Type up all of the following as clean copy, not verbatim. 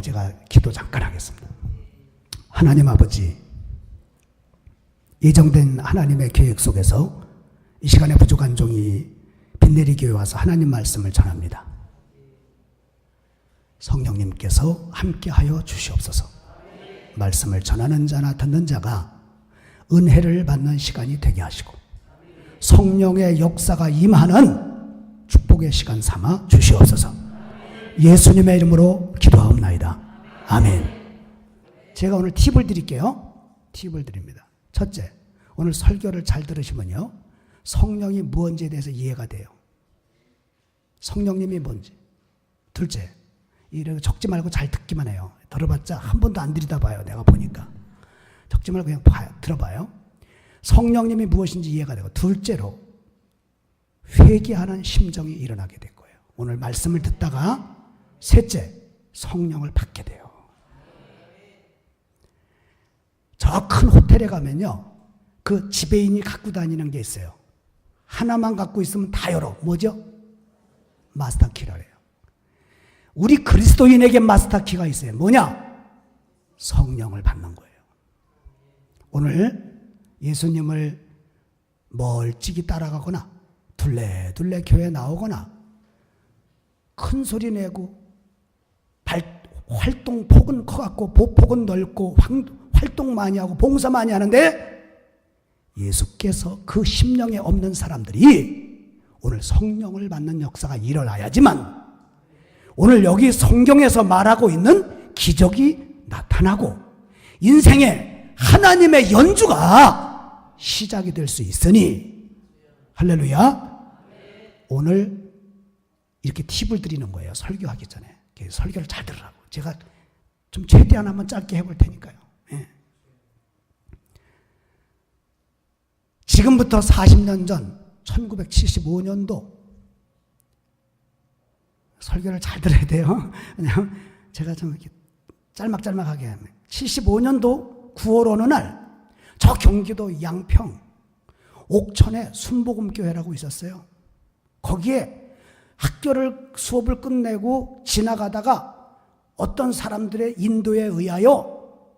제가 기도 잠깐 하겠습니다. 하나님 아버지, 예정된 하나님의 계획 속에서 이 시간에 부족한 종이 빈내리 교회 와서 하나님 말씀을 전합니다. 성령님께서 함께하여 주시옵소서. 말씀을 전하는 자나 듣는 자가 은혜를 받는 시간이 되게 하시고 성령의 역사가 임하는 축복의 시간 삼아 주시옵소서. 예수님의 이름으로 기도하옵나이다. 아멘. 제가 오늘 팁을 드릴게요. 팁을 드립니다. 첫째, 오늘 설교를 잘 들으시면요, 성령이 무언지에 대해서 이해가 돼요. 성령님이 뭔지. 둘째, 이렇게 적지 말고 잘 듣기만 해요. 들어봤자 한 번도 안 들이다 봐요. 내가 보니까. 적지 말고 그냥 봐요. 들어봐요. 성령님이 무엇인지 이해가 되고, 둘째로 회개하는 심정이 일어나게 될 거예요. 오늘 말씀을 듣다가 셋째, 성령을 받게 돼요. 저 큰 호텔에 가면요, 그 지배인이 갖고 다니는 게 있어요. 하나만 갖고 있으면 다 열어. 뭐죠? 마스터키라 해요. 우리 그리스도인에게 마스터키가 있어요. 뭐냐? 성령을 받는 거예요. 오늘 예수님을 멀찍이 따라가거나 둘레둘레 교회 나오거나 큰 소리 내고 활동폭은 커갖고 보폭은 넓고 활동 많이 하고 봉사 많이 하는데 예수께서 그 심령에 없는 사람들이 오늘 성령을 받는 역사가 일어나야지만 오늘 여기 성경에서 말하고 있는 기적이 나타나고 인생의 하나님의 연주가 시작이 될 수 있으니 할렐루야. 오늘 이렇게 팁을 드리는 거예요. 설교하기 전에. 설교를 잘 들으라고. 제가 좀 최대한 한번 짧게 해볼 테니까요. 예. 지금부터 40년 전 1975년도 설교를 잘 들어야 돼요. 왜냐하면 제가 좀 이렇게 짤막짤막하게 하면 75년도 9월 어느 날 저 경기도 양평 옥천에 순복음교회라고 있었어요. 거기에 수업을 끝내고 지나가다가 어떤 사람들의 인도에 의하여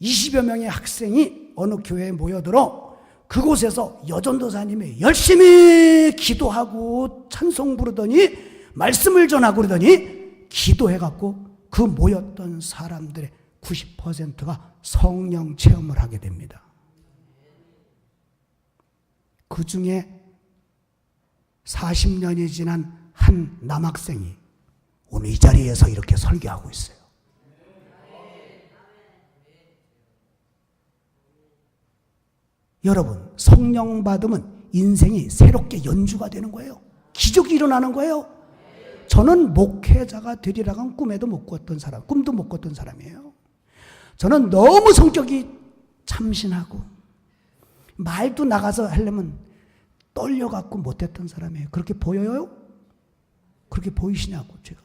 20여 명의 학생이 어느 교회에 모여들어 그곳에서 여전도사님이 열심히 기도하고 찬송 부르더니 말씀을 전하고 그러더니 기도해갖고 그 모였던 사람들의 90%가 성령 체험을 하게 됩니다. 그 중에 40년이 지난 한 남학생이 오늘 이 자리에서 이렇게 설교하고 있어요. 여러분, 성령 받으면 인생이 새롭게 연주가 되는 거예요. 기적이 일어나는 거예요. 저는 목회자가 되리라고는 꿈도 못 꿨던 사람이에요. 저는 너무 성격이 참신하고 말도 나가서 하려면 떨려갖고 못했던 사람이에요. 그렇게 보여요? 그렇게 보이시냐고 제가.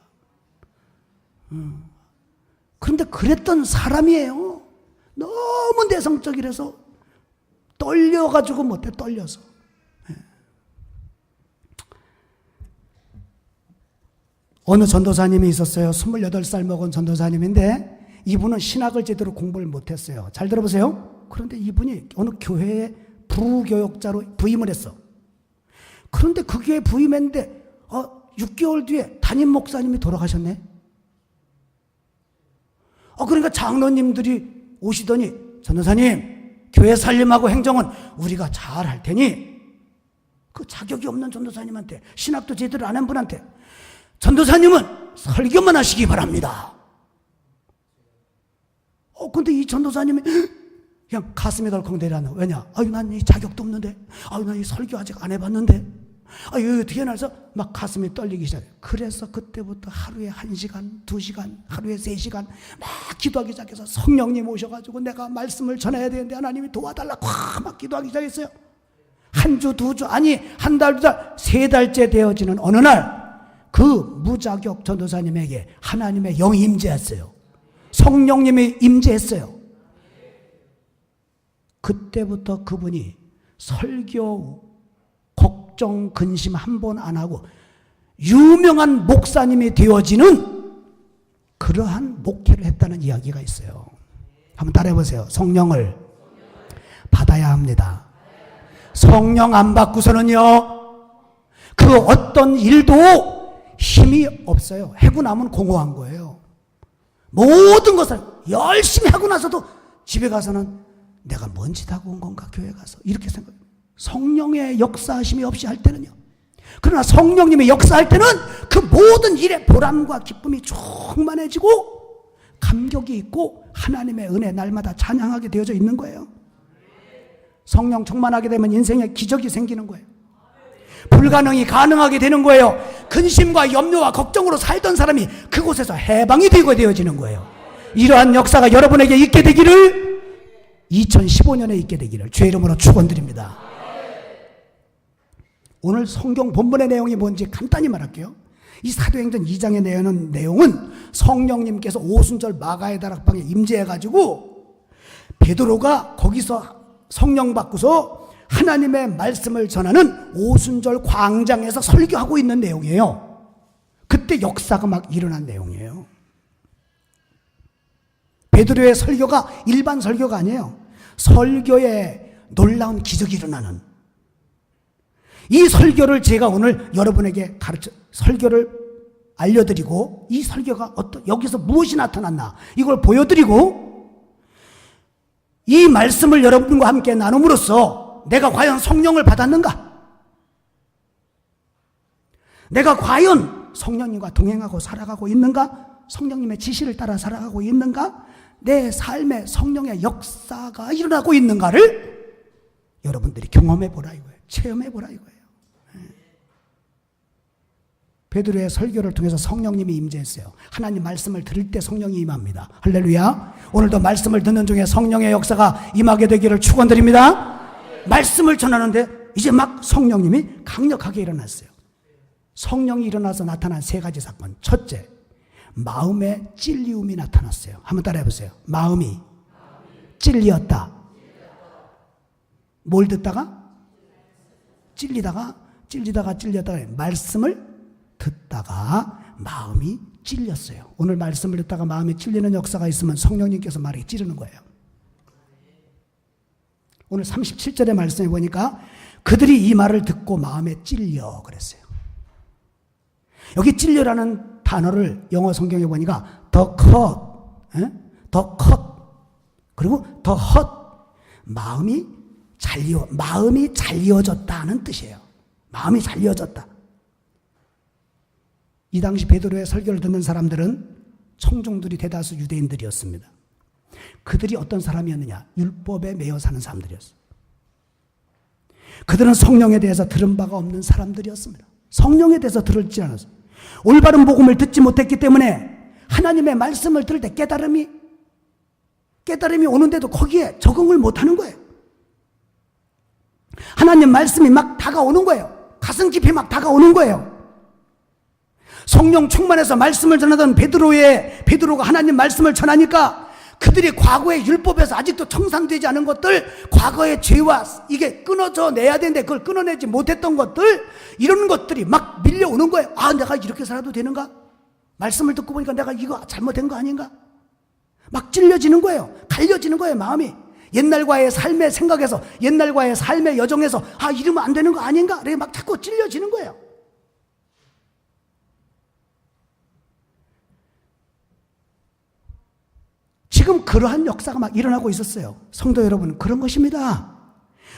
그런데 그랬던 사람이에요. 너무 내성적이라서 떨려가지고 못해. 떨려서. 어느 전도사님이 있었어요. 28살 먹은 전도사님인데 이분은 신학을 제대로 공부를 못했어요. 잘 들어보세요. 그런데 이분이 어느 교회에 부교역자로 부임을 했어. 그런데 그 교회에 부임했는데 6개월 뒤에 담임 목사님이 돌아가셨네. 그러니까 장로님들이 오시더니 전도사님, 교회 살림하고 행정은 우리가 잘 할 테니 그 자격이 없는 전도사님한테, 신학도 제대로 안 한 분한테 전도사님은 설교만 하시기 바랍니다. 근데 이 전도사님이 그냥 가슴이 덜컹대라는. 왜냐? 난 이 자격도 없는데, 난 이 설교 아직 안 해봤는데, 어떻게 해놔서 막 가슴이 떨리기 시작해요. 그래서 그때부터 하루에 1시간, 2시간, 하루에 3시간 막 기도하기 시작해서 성령님 오셔가지고 내가 말씀을 전해야 되는데 하나님이 도와달라고 막 기도하기 시작했어요. 한 주, 2주, 아니 한 달, 2달, 3달째 되어지는 어느 날 그 무자격 전도사님에게 하나님의 영이 임재했어요. 성령님이 임재했어요. 그때부터 그분이 설교 걱정 근심 한 번 안 하고 유명한 목사님이 되어지는 그러한 목회를 했다는 이야기가 있어요. 한번 따라해보세요. 성령을 받아야 합니다. 성령 안 받고서는요, 그 어떤 일도 힘이 없어요. 하고 나면 공허한 거예요. 모든 것을 열심히 하고 나서도 집에 가서는 내가 뭔 짓 하고 온 건가, 교회 가서. 이렇게 생각해요. 성령의 역사하심이 없이 할 때는요. 그러나 성령님의 역사할 때는 그 모든 일에 보람과 기쁨이 충만해지고 감격이 있고 하나님의 은혜 날마다 찬양하게 되어져 있는 거예요. 성령 충만하게 되면 인생에 기적이 생기는 거예요. 불가능이 가능하게 되는 거예요. 근심과 염려와 걱정으로 살던 사람이 그곳에서 해방이 되고 되어지는 거예요. 이러한 역사가 여러분에게 있게 되기를, 2015년에 있게 되기를 주의 이름으로 축원드립니다. 오늘 성경 본문의 내용이 뭔지 간단히 말할게요. 이 사도행전 2장의 내용은 성령님께서 오순절 마가의 다락방에 임재해가지고 베드로가 거기서 성령 받고서 하나님의 말씀을 전하는 오순절 광장에서 설교하고 있는 내용이에요. 그때 역사가 막 일어난 내용이에요. 베드로의 설교가 일반 설교가 아니에요. 설교에 놀라운 기적이 일어나는, 이 설교를 제가 오늘 여러분에게 설교를 알려드리고, 이 설교가 여기서 무엇이 나타났나 이걸 보여드리고, 이 말씀을 여러분과 함께 나눔으로써 내가 과연 성령을 받았는가, 내가 과연 성령님과 동행하고 살아가고 있는가, 성령님의 지시를 따라 살아가고 있는가, 내 삶에 성령의 역사가 일어나고 있는가를 여러분들이 경험해 보라 이거예요. 체험해 보라 이거예요. 베드로의 설교를 통해서 성령님이 임재했어요. 하나님 말씀을 들을 때 성령이 임합니다. 할렐루야. 오늘도 말씀을 듣는 중에 성령의 역사가 임하게 되기를 축원드립니다. 말씀을 전하는데 이제 막 성령님이 강력하게 일어났어요. 성령이 일어나서 나타난 세 가지 사건. 첫째, 마음의 찔리움이 나타났어요. 한번 따라해 보세요. 마음이 찔렸다. 뭘 듣다가? 찔리다가 말씀을 듣다가 마음이 찔렸어요. 오늘 말씀을 듣다가 마음이 찔리는 역사가 있으면 성령님께서 말이 찌르는 거예요. 오늘 37절의 말씀에 보니까 그들이 이 말을 듣고 마음에 찔려 그랬어요. 여기 찔려라는 단어를 영어 성경에 보니까 the cut 그리고 the hurt, 마음이 잘려졌다는 뜻이에요. 마음이 잘려졌다. 이 당시 베드로의 설교를 듣는 사람들은 청중들이 대다수 유대인들이었습니다. 그들이 어떤 사람이었느냐? 율법에 매여 사는 사람들이었어요. 그들은 성령에 대해서 들은 바가 없는 사람들이었습니다. 성령에 대해서 들었지 않았어요. 올바른 복음을 듣지 못했기 때문에 하나님의 말씀을 들을 때 깨달음이 오는데도 거기에 적응을 못하는 거예요. 하나님 말씀이 막 다가오는 거예요. 가슴 깊이 막 다가오는 거예요. 성령 충만해서 말씀을 전하던 베드로가 하나님 말씀을 전하니까 그들이 과거의 율법에서 아직도 청산되지 않은 것들, 과거의 죄와 이게 끊어져 내야 되는데 그걸 끊어내지 못했던 것들, 이런 것들이 막 밀려오는 거예요. 아, 내가 이렇게 살아도 되는가? 말씀을 듣고 보니까 내가 이거 잘못된 거 아닌가? 막 찔려지는 거예요. 갈려지는 거예요, 마음이. 옛날과의 삶의 생각에서, 옛날과의 삶의 여정에서 아, 이러면 안 되는 거 아닌가? 이렇게 막 자꾸 찔려지는 거예요. 지금 그러한 역사가 막 일어나고 있었어요. 성도 여러분, 그런 것입니다.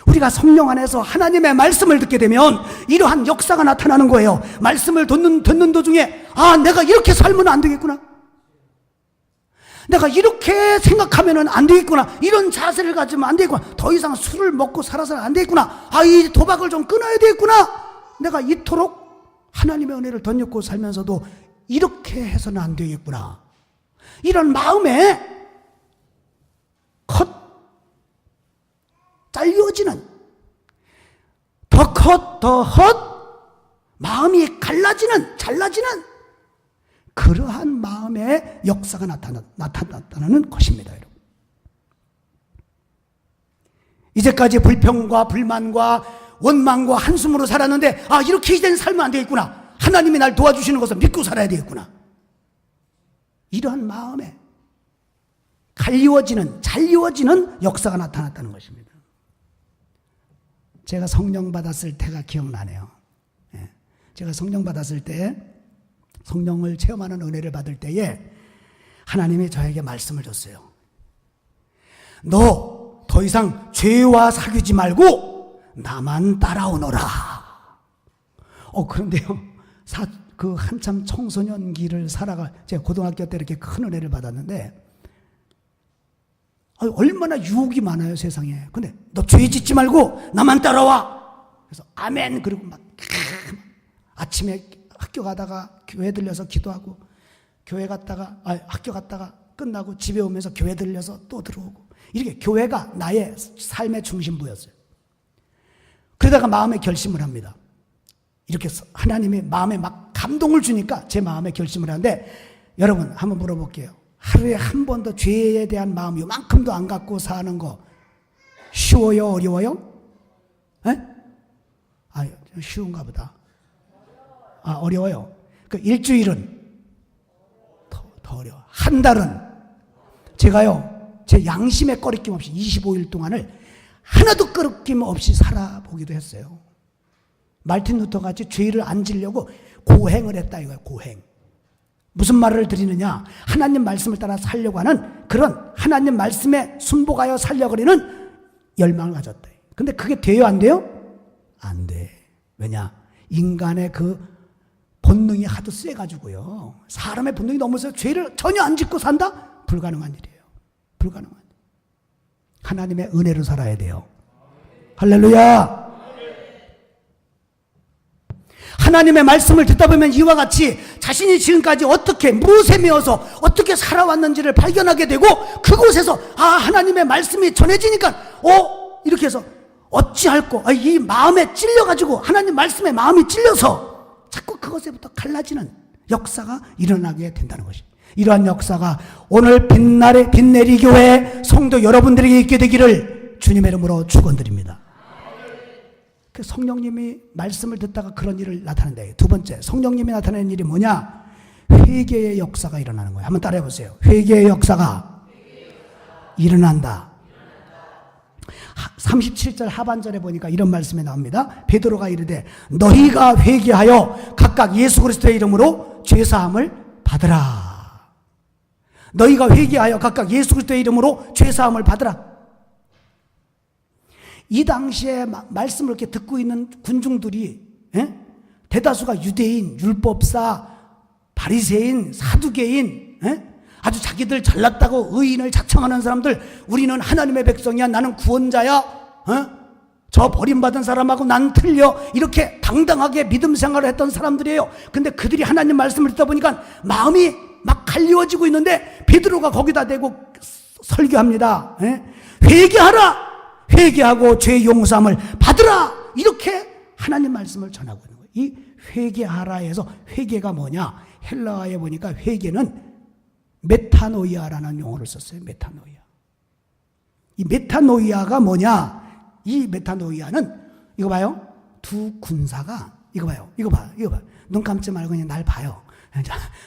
우리가 성령 안에서 하나님의 말씀을 듣게 되면 이러한 역사가 나타나는 거예요. 말씀을 듣는 도중에 아, 내가 이렇게 살면 안 되겠구나. 내가 이렇게 생각하면 안 되겠구나. 이런 자세를 가지면 안 되겠구나. 더 이상 술을 먹고 살아서는 안 되겠구나. 아, 이 도박을 좀 끊어야 되겠구나. 내가 이토록 하나님의 은혜를 덧입고 살면서도 이렇게 해서는 안 되겠구나. 이런 마음에 잘려지는, 더 마음이 잘라지는 그러한 마음의 역사가 나타났다는 것입니다, 여러분. 이제까지 불평과 불만과 원망과 한숨으로 살았는데 아, 이렇게 이제는 살면 안 되겠구나. 하나님이 날 도와주시는 것을 믿고 살아야 되겠구나. 이러한 마음에 갈리워지는, 잘리워지는 역사가 나타났다는 것입니다. 제가 성령 받았을 때가 기억나네요. 제가 성령 받았을 때, 성령을 체험하는 은혜를 받을 때에 하나님이 저에게 말씀을 줬어요. 너 더 이상 죄와 사귀지 말고 나만 따라오너라. 그런데요, 그 한참 청소년기를 살아가, 제가 고등학교 때 이렇게 큰 은혜를 받았는데, 얼마나 유혹이 많아요, 세상에. 근데 너 죄 짓지 말고 나만 따라와. 그래서 아멘. 그리고 막 아침에 학교 가다가 교회 들려서 기도하고, 교회 갔다가 학교 갔다가 끝나고 집에 오면서 교회 들려서 또 들어오고, 이렇게 교회가 나의 삶의 중심부였어요. 그러다가 마음에 결심을 합니다. 이렇게 하나님이 마음에 막 감동을 주니까 제 마음에 결심을 하는데, 여러분 한번 물어볼게요. 하루에 한 번도 죄에 대한 마음 요만큼도 안 갖고 사는 거 쉬워요, 어려워요? 쉬운가 보다. 어려워요. 그 일주일은 더 어려워. 한 달은 제가요, 제 양심에 꺼리낌 없이 25일 동안을 하나도 꺼리낌 없이 살아보기도 했어요. 말틴 루터 같이 죄를 안 지려고 고행을 했다 이거예요. 고행. 무슨 말을 드리느냐, 하나님 말씀을 따라 살려고 하는 그런 하나님 말씀에 순복하여 살려고 하는 열망을 가졌다. 근데 그게 돼요, 안 돼요? 안 돼. 왜냐? 인간의 그 본능이 하도 세가지고요. 사람의 본능이 너무 세서 죄를 전혀 안 짓고 산다? 불가능한 일이에요. 불가능한 일. 하나님의 은혜로 살아야 돼요. 할렐루야. 하나님의 말씀을 듣다 보면 이와 같이 자신이 지금까지 어떻게 무엇에 매어서 어떻게 살아왔는지를 발견하게 되고, 그곳에서 하나님의 말씀이 전해지니까 이렇게 해서 어찌할꼬, 이 마음에 찔려가지고, 하나님 말씀에 마음이 찔려서 자꾸 그것에부터 갈라지는 역사가 일어나게 된다는 것입니다. 이러한 역사가 오늘 빛내리 교회 성도 여러분들에게 있게 되기를 주님의 이름으로 축원드립니다. 그 성령님이 말씀을 듣다가 그런 일을 나타낸다. 두 번째, 성령님이 나타내는 일이 뭐냐? 회개의 역사가 일어나는 거예요. 한번 따라해 보세요. 회개의 역사가 일어난다. 37절 하반절에 보니까 이런 말씀이 나옵니다. 베드로가 이르되 너희가 회개하여 각각 예수 그리스도의 이름으로 죄사함을 받으라. 너희가 회개하여 각각 예수 그리스도의 이름으로 죄사함을 받으라. 이 당시에 말씀을 이렇게 듣고 있는 군중들이, 대다수가 유대인, 율법사, 바리새인, 사두개인, 아주 자기들 잘났다고 의인을 자청하는 사람들, 우리는 하나님의 백성이야, 나는 구원자야, 저 버림받은 사람하고 난 틀려, 이렇게 당당하게 믿음 생활을 했던 사람들이에요. 근데 그들이 하나님 말씀을 듣다 보니까 마음이 막 갈리워지고 있는데, 베드로가 거기다 대고 설교합니다. 회개하라! 회개하고 죄 용서함을 받으라! 이렇게 하나님 말씀을 전하고 있는 거예요. 이 회개하라에서 회개가 뭐냐? 헬라어에 보니까 회개는 메타노이아라는 용어를 썼어요. 메타노이아. 이 메타노이아가 뭐냐? 이 메타노이아는, 이거 봐요. 두 군사가, 이거 봐요. 이거 봐. 눈 감지 말고 그냥 날 봐요.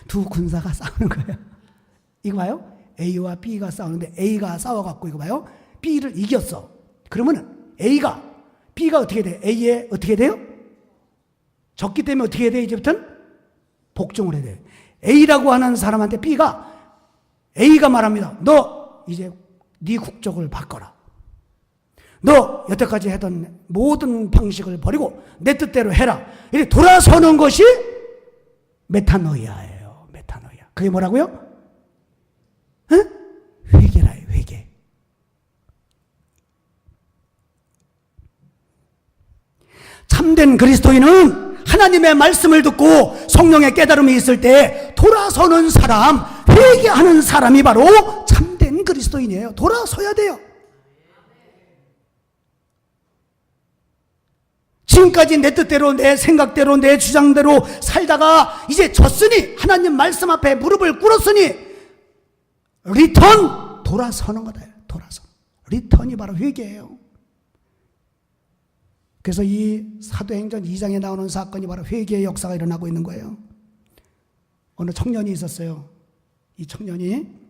두 군사가 싸우는 거예요. 이거 봐요. A와 B가 싸우는데 A가 싸워갖고, 이거 봐요. B를 이겼어. 그러면은 B가 어떻게 돼? A에 어떻게 돼요? 졌기 때문에 어떻게 해야 돼? 이제부터는 복종을 해야 돼요. A라고 하는 사람한테 A가 말합니다. 너 이제 네 국적을 바꿔라. 너 여태까지 하던 모든 방식을 버리고 내 뜻대로 해라. 이렇게 돌아서는 것이 메타노이아예요. 메타노이아. 그게 뭐라고요? 회개라요. 회개. 참된 그리스도인은 하나님의 말씀을 듣고 성령의 깨달음이 있을 때 돌아서는 사람, 회개하는 사람이 바로 참된 그리스도인이에요. 돌아서야 돼요. 지금까지 내 뜻대로, 내 생각대로, 내 주장대로 살다가 이제 졌으니, 하나님 말씀 앞에 무릎을 꿇었으니 리턴, 돌아서는 거다. 돌아서. 리턴이 바로 회개예요. 그래서 이 사도행전 2장에 나오는 사건이 바로 회개의 역사가 일어나고 있는 거예요. 어느 청년이 있었어요. 이 청년이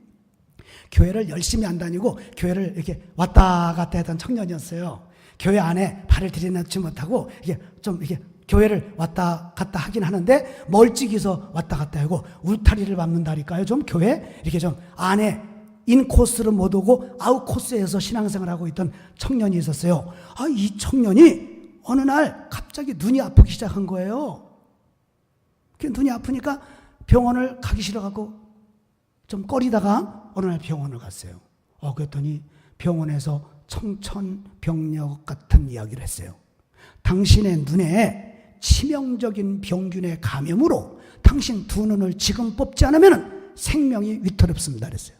교회를 열심히 안 다니고 교회를 이렇게 왔다 갔다 했던 청년이었어요. 교회 안에 발을 들여놓지 못하고 이게 좀 이렇게 교회를 왔다 갔다 하긴 하는데 멀찍이서 왔다 갔다 하고 울타리를 밟는다니까요. 좀 교회 이렇게 좀 안에 인코스를 못 오고 아웃코스에서 신앙생활하고 있던 청년이 있었어요. 이 청년이 어느 날 갑자기 눈이 아프기 시작한 거예요. 눈이 아프니까 병원을 가기 싫어가고 좀 꺼리다가 어느 날 병원을 갔어요. 그랬더니 병원에서 청천벽력 같은 이야기를 했어요. 당신의 눈에 치명적인 병균의 감염으로 당신 두 눈을 지금 뽑지 않으면 생명이 위태롭습니다 그랬어요.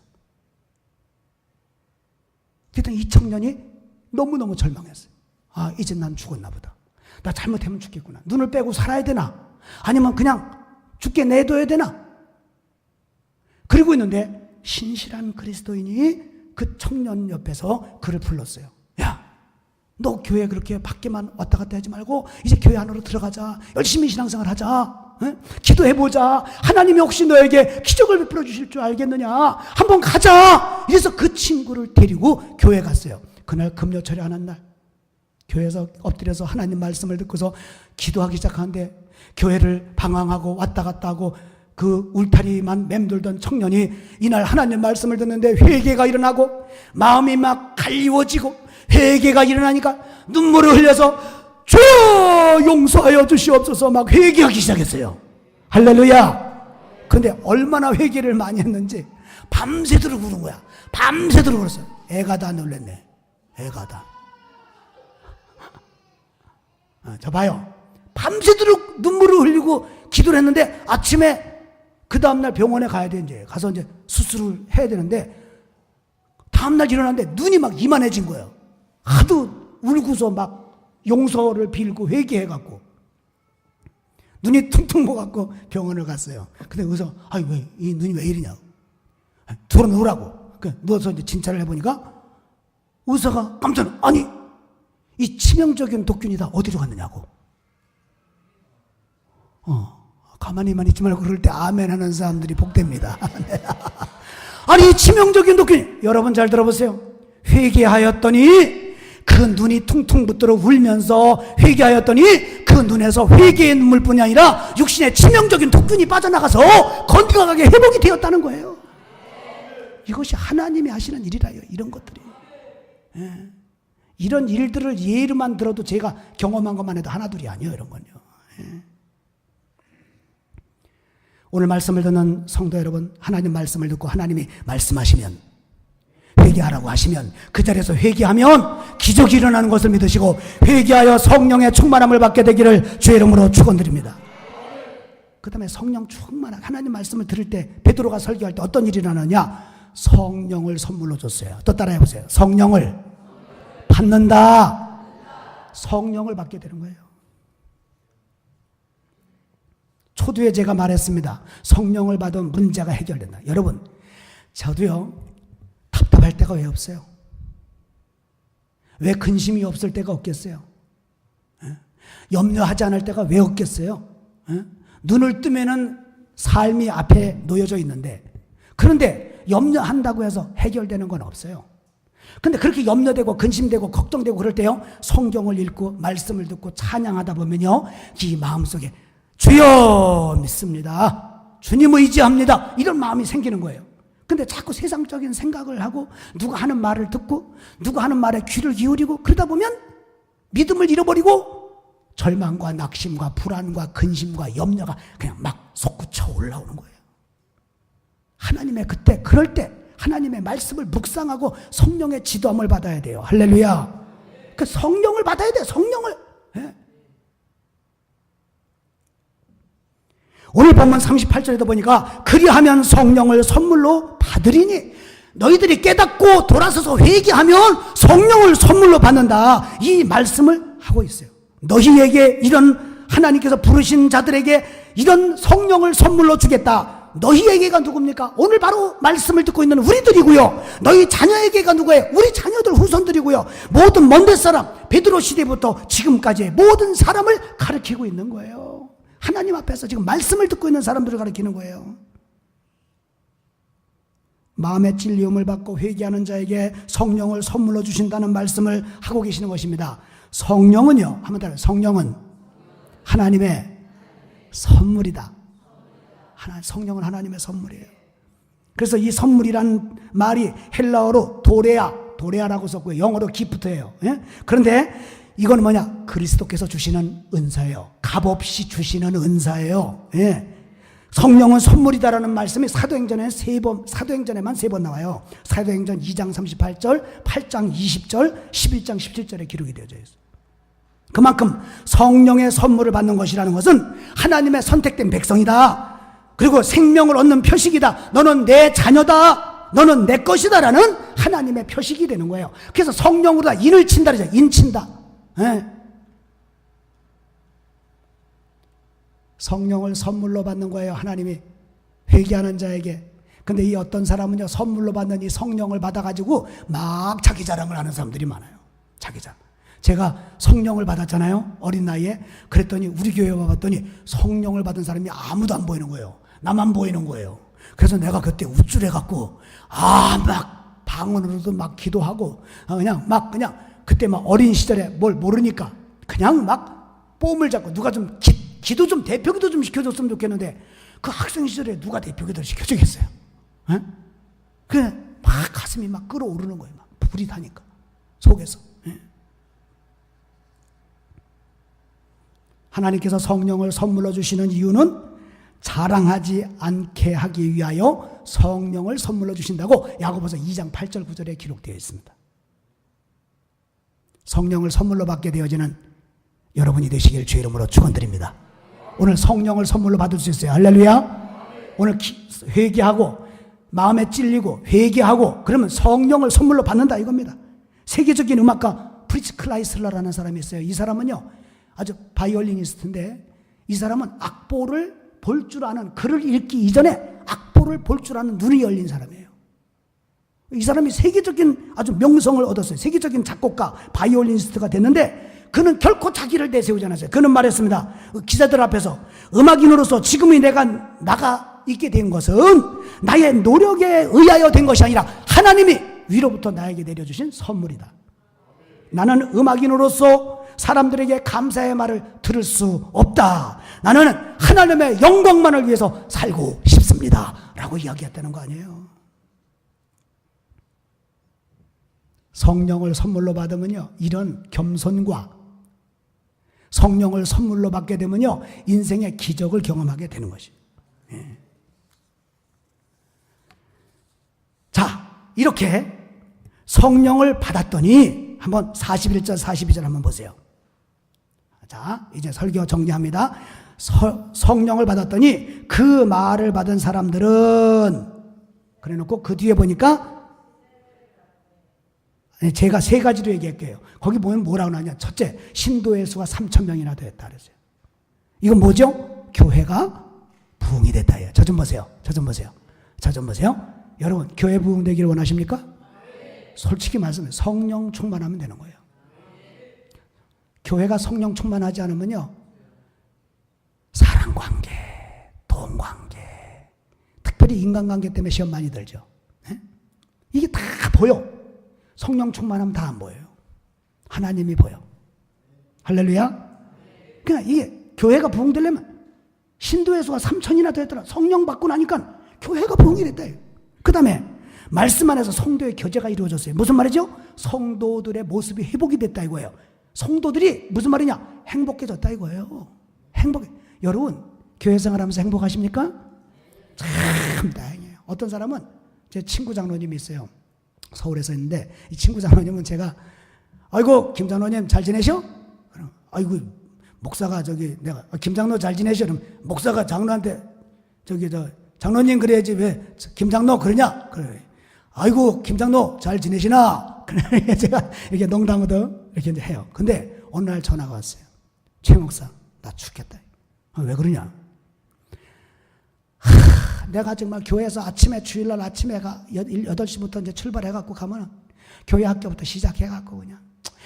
그랬더니 이 청년이 너무너무 절망했어요. 이제 난 죽었나 보다. 나 잘못하면 죽겠구나. 눈을 빼고 살아야 되나? 아니면 그냥 죽게 내둬야 되나? 그러고 있는데 신실한 그리스도인이 그 청년 옆에서 그를 불렀어요. 야, 너 교회 그렇게 밖에만 왔다 갔다 하지 말고 이제 교회 안으로 들어가자. 열심히 신앙생활 하자. 기도해보자. 하나님이 혹시 너에게 기적을 베풀어 주실 줄 알겠느냐? 한번 가자. 이래서 그 친구를 데리고 교회 갔어요. 그날 금요철에 하는 날 교회에서 엎드려서 하나님 말씀을 듣고서 기도하기 시작하는데 교회를 방황하고 왔다 갔다 하고 그 울타리만 맴돌던 청년이 이날 하나님 말씀을 듣는데 회개가 일어나고 마음이 막 갈리워지고 회개가 일어나니까 눈물을 흘려서 주여 용서하여 주시옵소서 막 회개하기 시작했어요. 할렐루야. 그런데 얼마나 회개를 많이 했는지 밤새도록 우는 거야. 밤새도록 울었어요. 애가 다 놀랬네. 애가 다. 저 봐요. 밤새도록 눈물을 흘리고 기도를 했는데 아침에 그 다음날 병원에 가야 돼. 이제 가서 이제 수술을 해야 되는데 다음날 일어났는데 눈이 막 이만해진 거예요. 하도 울고서 막 용서를 빌고 회개해갖고 눈이 퉁퉁 부어갖고 병원을 갔어요. 근데 의사 왜 이 눈이 왜 이러냐고 들어 놓으라고. 누워서 이제 진찰을 해보니까 의사가 깜짝 아니 이 치명적인 독균이 다 어디로 갔느냐고. 가만히만 있지 말고 그럴 때 아멘 하는 사람들이 복됩니다. 아니 이 치명적인 독균이 여러분 잘 들어보세요. 회개하였더니 그 눈이 퉁퉁 붓도록 울면서 회개하였더니 그 눈에서 회개의 눈물뿐이 아니라 육신의 치명적인 독균이 빠져나가서 건강하게 회복이 되었다는 거예요. 이것이 하나님이 하시는 일이라요. 이런 것들이. 이런 일들을 예로만 들어도 제가 경험한 것만 해도 하나둘이 아니에요. 이런 건요. 오늘 말씀을 듣는 성도 여러분, 하나님 말씀을 듣고 하나님이 말씀하시면 회개하라고 하시면 그 자리에서 회개하면 기적이 일어나는 것을 믿으시고 회개하여 성령의 충만함을 받게 되기를 주의 이름으로 축원드립니다. 그 다음에 성령 충만한 하나님 말씀을 들을 때 베드로가 설교할 때 어떤 일이 일어나느냐? 성령을 선물로 줬어요. 또 따라해 보세요. 성령을 받는다. 성령을 받게 되는 거예요. 초두에 제가 말했습니다. 성령을 받으면 문제가 해결된다. 여러분, 저도요 답답할 때가 왜 없어요? 왜 근심이 없을 때가 없겠어요? 염려하지 않을 때가 왜 없겠어요? 눈을 뜨면은 삶이 앞에 놓여져 있는데, 그런데 염려한다고 해서 해결되는 건 없어요. 근데 그렇게 염려되고 근심되고 걱정되고 그럴 때요, 성경을 읽고 말씀을 듣고 찬양하다 보면요, 이 마음속에 주여 믿습니다, 주님 의지합니다, 이런 마음이 생기는 거예요. 근데 자꾸 세상적인 생각을 하고 누가 하는 말을 듣고 누가 하는 말에 귀를 기울이고 그러다 보면 믿음을 잃어버리고 절망과 낙심과 불안과 근심과 염려가 그냥 막 솟구쳐 올라오는 거예요. 하나님의 그때 그럴 때 하나님의 말씀을 묵상하고 성령의 지도함을 받아야 돼요. 할렐루야. 그 성령을 받아야 돼요. 성령을. 예. 오늘 본문 38절에도 보니까 그리하면 성령을 선물로 받으리니, 너희들이 깨닫고 돌아서서 회개하면 성령을 선물로 받는다, 이 말씀을 하고 있어요. 너희에게 이런 하나님께서 부르신 자들에게 이런 성령을 선물로 주겠다. 너희에게가 누굽니까? 오늘 바로 말씀을 듣고 있는 우리들이고요. 너희 자녀에게가 누구예요? 우리 자녀들 후손들이고요. 모든 먼데 사람, 베드로 시대부터 지금까지의 모든 사람을 가르치고 있는 거예요. 하나님 앞에서 지금 말씀을 듣고 있는 사람들을 가르치는 거예요. 마음의 찔림을 받고 회개하는 자에게 성령을 선물로 주신다는 말씀을 하고 계시는 것입니다. 성령은요, 한번 따라요. 성령은 하나님의 선물이다. 성령은 하나님의 선물이에요. 그래서 이 선물이란 말이 헬라어로 도레아라고 썼고요. 영어로 기프트예요. 예? 그런데 이건 뭐냐? 그리스도께서 주시는 은사예요. 값없이 주시는 은사예요. 예. 성령은 선물이다라는 말씀이 사도행전에만 3번 나와요. 사도행전 2장 38절, 8장 20절, 11장 17절에 기록이 되어져 있어요. 그만큼 성령의 선물을 받는 것이라는 것은 하나님의 선택된 백성이다. 그리고 생명을 얻는 표식이다. 너는 내 자녀다. 너는 내 것이다라는 하나님의 표식이 되는 거예요. 그래서 성령으로 다 인을 친다 그러죠. 인친다. 예. 성령을 선물로 받는 거예요. 하나님이 회개하는 자에게. 근데 이 어떤 사람은요, 선물로 받는 이 성령을 받아가지고 막 자기 자랑을 하는 사람들이 많아요. 자기 자랑. 제가 성령을 받았잖아요. 어린 나이에. 그랬더니 우리 교회 와봤더니 성령을 받은 사람이 아무도 안 보이는 거예요. 나만 보이는 거예요. 그래서 내가 그때 우쭐해갖고 막 방언으로도 막 기도하고 그냥 그때 막 어린 시절에 뭘 모르니까 그냥 막 뽐을 잡고 누가 좀 기도 좀 대표기도 좀 시켜줬으면 좋겠는데 그 학생 시절에 누가 대표기도를 시켜주겠어요? 에? 그냥 막 가슴이 막 끓어오르는 거예요. 막 불이 타니까 속에서. 에? 하나님께서 성령을 선물로 주시는 이유는 자랑하지 않게 하기 위하여 성령을 선물로 주신다고 야고보서 2장 8절 9절에 기록되어 있습니다. 성령을 선물로 받게 되어지는 여러분이 되시길 주의 이름으로 축원드립니다. 오늘 성령을 선물로 받을 수 있어요. 할렐루야. 오늘 회개하고 마음에 찔리고 회개하고 그러면 성령을 선물로 받는다 이겁니다. 세계적인 음악가 프리츠 클라이슬러라는 사람이 있어요. 이 사람은요 아주 바이올리니스트인데 이 사람은 악보를 볼 줄 아는, 글을 읽기 이전에 악보를 볼 줄 아는 눈이 열린 사람이에요. 이 사람이 세계적인 아주 명성을 얻었어요. 세계적인 작곡가 바이올리니스트가 됐는데 그는 결코 자기를 내세우지 않았어요. 그는 말했습니다. 기자들 앞에서 음악인으로서 지금의 내가 나가 있게 된 것은 나의 노력에 의하여 된 것이 아니라 하나님이 위로부터 나에게 내려주신 선물이다. 나는 음악인으로서 사람들에게 감사의 말을 들을 수 없다. 나는 하나님의 영광만을 위해서 살고 싶습니다. 라고 이야기했다는 거 아니에요. 성령을 선물로 받으면요, 이런 겸손과 성령을 선물로 받게 되면요, 인생의 기적을 경험하게 되는 것입니다. 예. 자, 이렇게 성령을 받았더니 한번 41절 42절 한번 보세요. 자, 이제 설교 정리합니다. 성령을 받았더니 그 말을 받은 사람들은, 그래 놓고 그 뒤에 보니까 제가 세 가지로 얘기할게요. 거기 보면 뭐라고 나오냐. 첫째, 신도의 수가 3,000명이나 됐다 그랬어요. 이건 뭐죠? 교회가 부흥이 됐다예요. 저 좀 보세요. 저 좀 보세요. 저 좀 보세요. 여러분, 교회 부흥되기를 원하십니까? 솔직히 말씀해, 성령 충만하면 되는 거예요. 교회가 성령 충만하지 않으면요, 사랑관계, 돈관계, 특별히 인간관계 때문에 시험 많이 들죠. 네? 이게 다 보여. 성령 충만하면 다 안 보여요. 하나님이 보여. 할렐루야. 그러니까 이게 교회가 부흥되려면 신도의 수가 3,000이나 되었더라. 성령 받고 나니까 교회가 부흥이 됐다. 그 다음에 말씀 안에서 성도의 교제가 이루어졌어요. 무슨 말이죠? 성도들의 모습이 회복이 됐다 이거예요. 성도들이 무슨 말이냐? 행복해졌다 이거예요. 행복해. 여러분, 교회 생활하면서 행복하십니까? 참 다행이에요. 어떤 사람은 제 친구 장로님이 있어요. 서울에서 있는데 이 친구 장로님은 제가 아이고 김 장로님 잘 지내셔? 그럼 아이고 목사가 내가 김 장로 잘 지내셔? 그럼 목사가 장로한테 장로님 그래야지 왜 김 장로 그러냐? 그래. 아이고 김 장로 잘 지내시나? 그래 제가 이렇게 농담으로 이렇게 이제 해요. 근데 어느 날 전화가 왔어요. 최 목사 나 죽겠다. 왜 그러냐? 내가 정말 교회에서 아침에 주일날 아침에 8시부터 이제 출발해갖고 가면 교회 학교부터 시작해갖고 그냥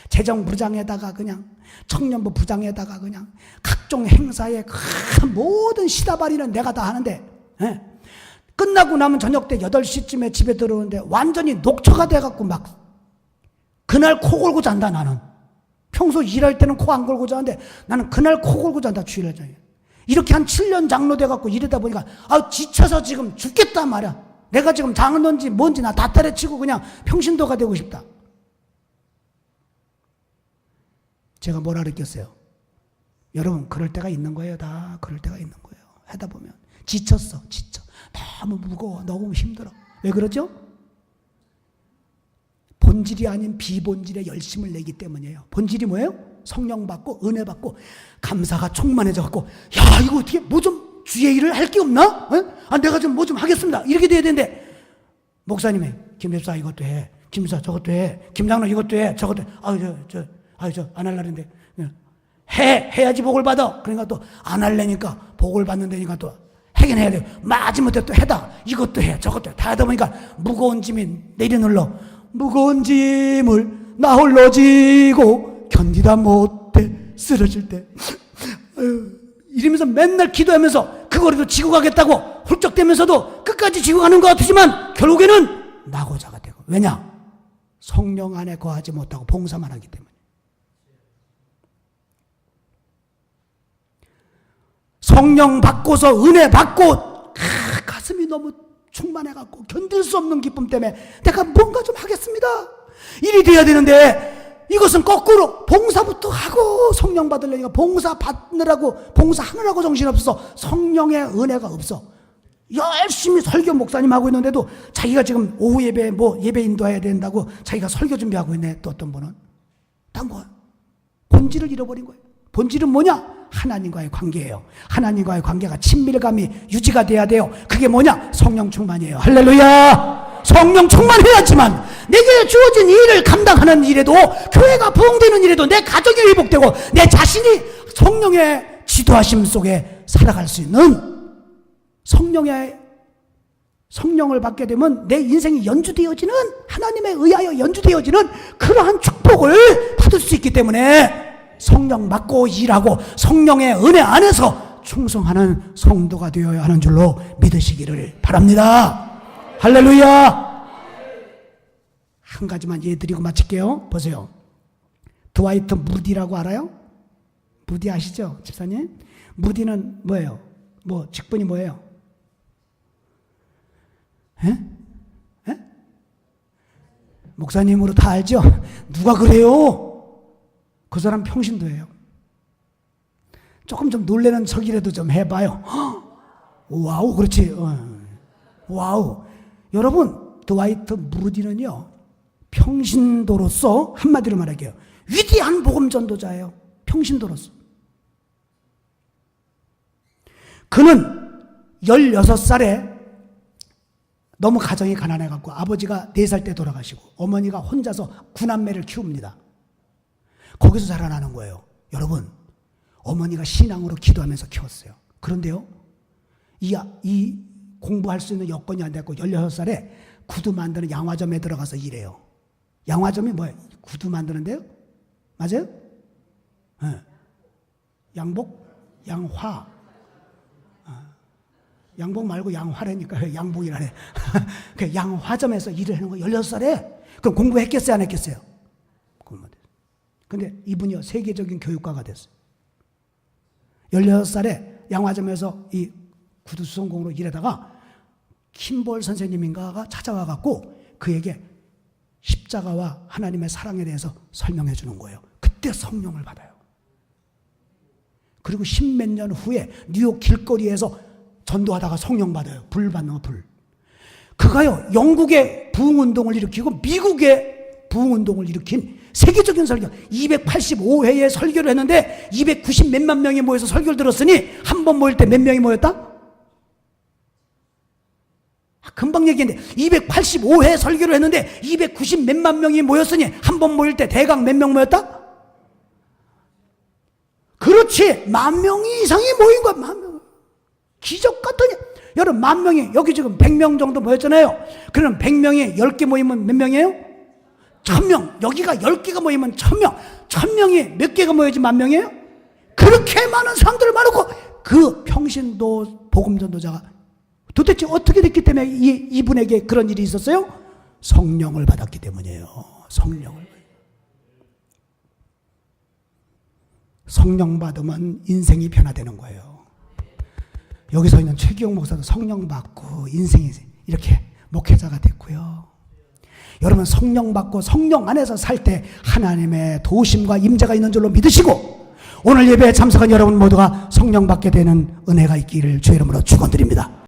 재정 부장에다가 그냥 청년부 부장에다가 그냥 각종 행사에 모든 시다발이는 내가 다 하는데 끝나고 나면 저녁 때 8시쯤에 집에 들어오는데 완전히 녹초가 돼갖고 막 그날 코 골고 잔다. 나는 평소 일할 때는 코 안 골고 자는데 나는 그날 코 골고 잔다. 주일날 저녁에 이렇게 한 7년 장로 돼갖고 이러다 보니까 지쳐서 지금 죽겠단 말이야. 내가 지금 장로인지 뭔지 나 다 때려치고 그냥 평신도가 되고 싶다. 제가 뭐라 그랬겠어요? 여러분 그럴 때가 있는 거예요. 다 그럴 때가 있는 거예요. 하다 보면 지쳤어. 지쳐. 너무 무거워. 너무 힘들어. 왜 그러죠? 본질이 아닌 비본질에 열심을 내기 때문이에요. 본질이 뭐예요? 성령 받고 은혜 받고 감사가 충만해져 갖고 야 이거 어떻게 뭐 좀 주의 일을 할 게 없나? 내가 좀 뭐 좀 하겠습니다. 이렇게 돼야 되는데 목사님이 김 집사 이것도 해. 김 집사 저것도 해. 김 장로 이것도 해. 저것도 해. 저 안 하려는데 해야지 복을 받아. 그러니까 또 안 할래니까 복을 받는다니까 또 하긴 해야 돼요. 마지못해 또 해다. 이것도 해. 저것도 해. 다 하다 보니까 무거운 짐이 내려눌러. 무거운 짐을 나 홀로 지고 견디다 못해 쓰러질 때 이러면서 맨날 기도하면서 그거라도 지고 가겠다고 훌쩍대면서도 끝까지 지고 가는 것 같지만 결국에는 낙오자가 되고. 왜냐? 성령 안에 거하지 못하고 봉사만 하기 때문에. 성령 받고서 은혜 받고 가슴이 너무 충만해갖고 견딜 수 없는 기쁨 때문에 내가 뭔가 좀 하겠습니다. 일이 돼야 되는데 이것은 거꾸로 봉사부터 하고 성령 받으려니까 봉사 받느라고 봉사하느라고 정신없어서 성령의 은혜가 없어. 열심히 설교 목사님 하고 있는데도 자기가 지금 오후 예배 예배 인도해야 된다고 자기가 설교 준비하고 있네. 또 어떤 분은 딴 거야. 본질을 잃어버린 거예요. 본질은 뭐냐? 하나님과의 관계예요. 하나님과의 관계가 친밀감이 유지가 돼야 돼요. 그게 뭐냐? 성령 충만이에요. 할렐루야! 성령 충만해야지만 내게 주어진 일을 감당하는 일에도 교회가 부흥되는 일에도 내 가정이 회복되고 내 자신이 성령의 지도하심 속에 살아갈 수 있는 성령을 받게 되면 내 인생이 연주되어지는 하나님에 의하여 연주되어지는 그러한 축복을 받을 수 있기 때문에 성령 받고 일하고 성령의 은혜 안에서 충성하는 성도가 되어야 하는 줄로 믿으시기를 바랍니다. 할렐루야. 한 가지만 예를 드리고 마칠게요. 보세요. 드와이트 무디라고 알아요? 무디 아시죠? 집사님? 무디는 뭐예요? 직분이 뭐예요? 에? 목사님으로 다 알죠? 누가 그래요? 그 사람 평신도예요. 조금 좀 놀라는 척이라도 좀 해봐요. 와우, 그렇지. 와우. 여러분, 드와이트 무디는요, 평신도로서, 한마디로 말할게요, 위대한 복음 전도자예요. 평신도로서. 그는 16살에 너무 가정이 가난해갖고 아버지가 4살 때 돌아가시고 어머니가 혼자서 9남매를 키웁니다. 거기서 자라나는 거예요. 여러분, 어머니가 신앙으로 기도하면서 키웠어요. 그런데요, 이 공부할 수 있는 여건이 안 됐고 16살에 구두 만드는 양화점에 들어가서 일해요. 양화점이 뭐예요? 구두 만드는데요? 맞아요? 네. 양복? 양화. 양복 말고 양화라니까 양복이라네. 그 양화점에서 일을 하는 거예요. 16살에. 그럼 공부했겠어요? 안 했겠어요? 근데 이분이요, 세계적인 교육가가 됐어요. 16살에 양화점에서 이 구두 수선공으로 일하다가 킴볼 선생님인가가 찾아와갖고 그에게 십자가와 하나님의 사랑에 대해서 설명해 주는 거예요. 그때 성령을 받아요. 그리고 10몇 년 후에 뉴욕 길거리에서 전도하다가 성령 받아요. 불 받는 거, 불. 그가요, 영국의 부흥운동을 일으키고 미국의 부흥운동을 일으킨 세계적인 설교, 285회의 설교를 했는데 290 몇만 명이 모여서 설교를 들었으니 한 번 모일 때 몇 명이 모였다? 금방 얘기했는데 285회 설교를 했는데 290 몇만 명이 모였으니 한 번 모일 때 대강 몇 명 모였다? 그렇지, 10,000명 이상이 모인 거야. 10,000명. 기적 같더니. 여러분, 10,000명이 여기 지금 100명 정도 모였잖아요. 그럼 100명이 10개 모이면 몇 명이에요? 1,000명. 여기가 10개가 모이면 1,000명. 1,000명이 몇 개가 모여야지 10,000명이에요? 그렇게 많은 사람들 많고 그 평신도 복음전도자가 도대체 어떻게 됐기 때문에 이분에게 그런 일이 있었어요? 성령을 받았기 때문이에요. 성령 받으면 인생이 변화되는 거예요. 여기서 있는 최기용 목사도 성령 받고 인생이 이렇게 목회자가 됐고요. 여러분 성령 받고 성령 안에서 살 때 하나님의 도우심과 임재가 있는 줄로 믿으시고 오늘 예배에 참석한 여러분 모두가 성령 받게 되는 은혜가 있기를 주의 이름으로 축원드립니다.